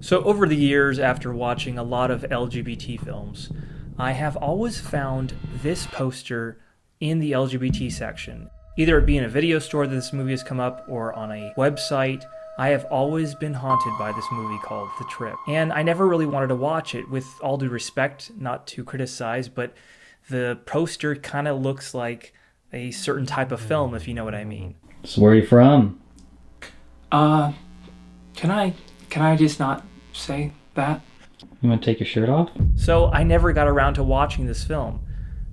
So over the years, after watching a lot of LGBT films, I have always found this poster in the LGBT section. Either it be in a video store that this movie has come up or on a website. I have always been haunted by this movie called The Trip. And I never really wanted to watch it, with all due respect, not to criticize, but the poster kind of looks like a certain type of film, if you know what I mean. So where are you from? Can I just not say that? You want to take your shirt off? So I never got around to watching this film.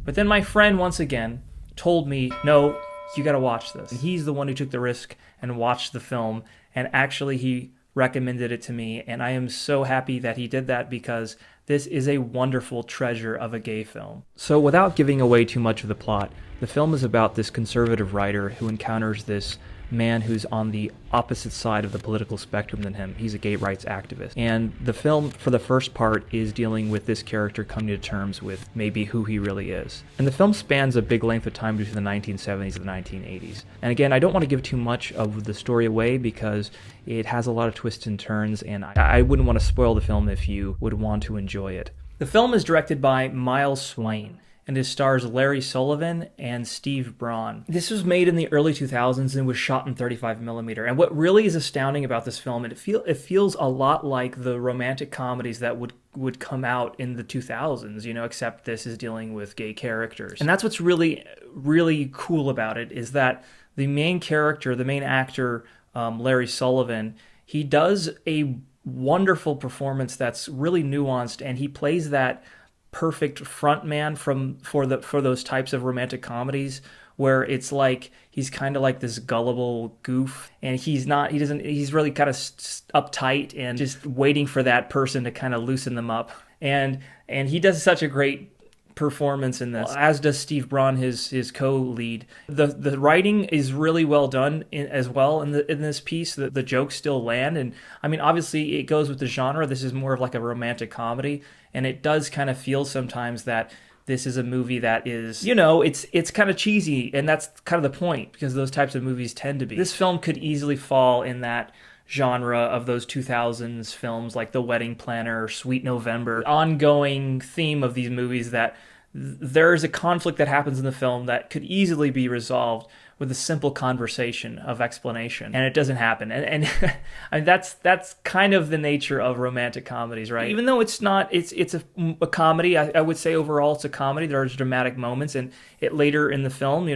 But then my friend once again told me, no, you gotta watch this. And he's the one who took the risk and watched the film, and actually he recommended it to me, and I am so happy that he did that because this is a wonderful treasure of a gay film. So without giving away too much of the plot, the film is about this conservative writer who encounters this man who's on the opposite side of the political spectrum than him. He's a gay rights activist. And the film, for the first part, is dealing with this character coming to terms with maybe who he really is. And the film spans a big length of time between the 1970s and the 1980s. And again, I don't want to give too much of the story away because it has a lot of twists and turns, and I wouldn't want to spoil the film if you would want to enjoy it. The film is directed by Miles Swain, and it stars Larry Sullivan and Steve Braun. This was made in the early 2000s and was shot in 35mm. And what really is astounding about this film, it feels a lot like the romantic comedies that would come out in the 2000s, except this is dealing with gay characters. And that's what's really, really cool about it, is that the main character, the main actor, Larry Sullivan, he does a wonderful performance that's really nuanced, and he plays that perfect front man for those types of romantic comedies where it's like he's kind of like this gullible goof, and he's really kind of uptight and just waiting for that person to kind of loosen them up, and he does such a great performance in this, as does Steve Braun, his co-lead. The writing is really well done as well in this piece. The jokes still land, and I mean, obviously it goes with the genre. This is more of like a romantic comedy, and it does kind of feel sometimes that this is a movie that is, it's kind of cheesy, and that's kind of the point, because those types of movies tend to be. This film could easily fall in that genre of those 2000s films like The Wedding Planner, Sweet November. Ongoing theme of these movies that there's a conflict that happens in the film that could easily be resolved with a simple conversation of explanation, and it doesn't happen. And I mean, that's kind of the nature of romantic comedies, right? Even though it's a comedy, I would say overall it's a comedy. There's dramatic moments, and it later in the film,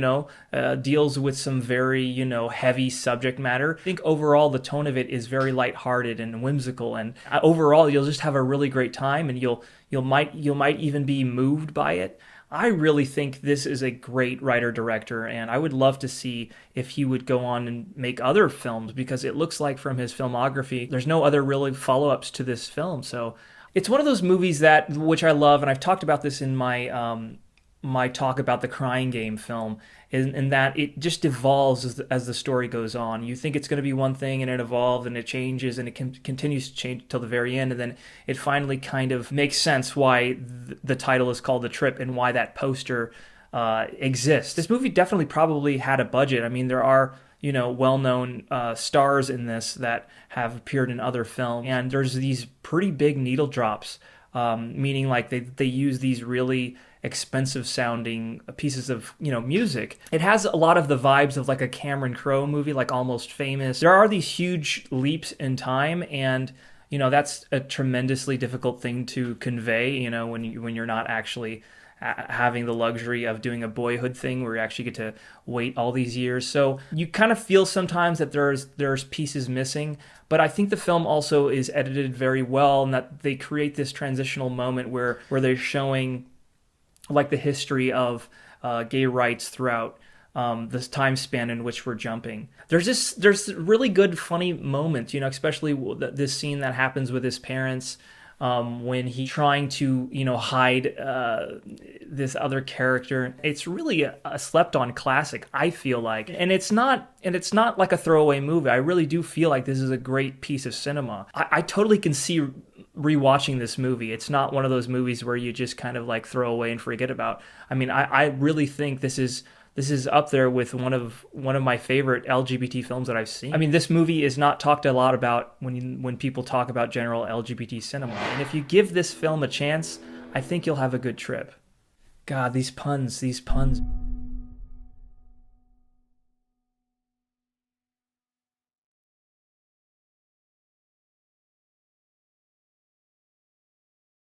deals with some very, heavy subject matter. I think overall the tone of it is very lighthearted and whimsical, and overall you'll just have a really great time, and you might even be moved by it. I really think this is a great writer-director, and I would love to see if he would go on and make other films, because it looks like from his filmography, there's no other really follow-ups to this film. So it's one of those movies which I love, and I've talked about this in my talk about the Crying Game film, in that it just evolves as the story goes on. You think it's going to be one thing, and it evolves, and it changes, and it continues to change till the very end, and then it finally kind of makes sense why the title is called The Trip and why that poster exists. This movie definitely probably had a budget. I mean, there are well-known stars in this that have appeared in other films, and there's these pretty big needle drops, meaning like they use these really expensive sounding pieces of music. It has a lot of the vibes of like a Cameron Crowe movie, like Almost Famous. There are these huge leaps in time, and that's a tremendously difficult thing to convey, when you're not actually having the luxury of doing a Boyhood thing where you actually get to wait all these years. So you kind of feel sometimes that there's pieces missing, but I think the film also is edited very well, and that they create this transitional moment where they're showing like the history of gay rights throughout this time span in which we're jumping. There's really good funny moments, especially this scene that happens with his parents when he's trying to hide this other character. It's really a slept-on classic, I feel like, and it's not like a throwaway movie. I really do feel like this is a great piece of cinema. I totally can see rewatching this movie. It's not one of those movies where you just kind of like throw away and forget about. I mean, I really think this is This is up there with one of my favorite LGBT films that I've seen. I mean, this movie is not talked a lot about when people talk about general LGBT cinema. And if you give this film a chance, I think you'll have a good trip. God, these puns.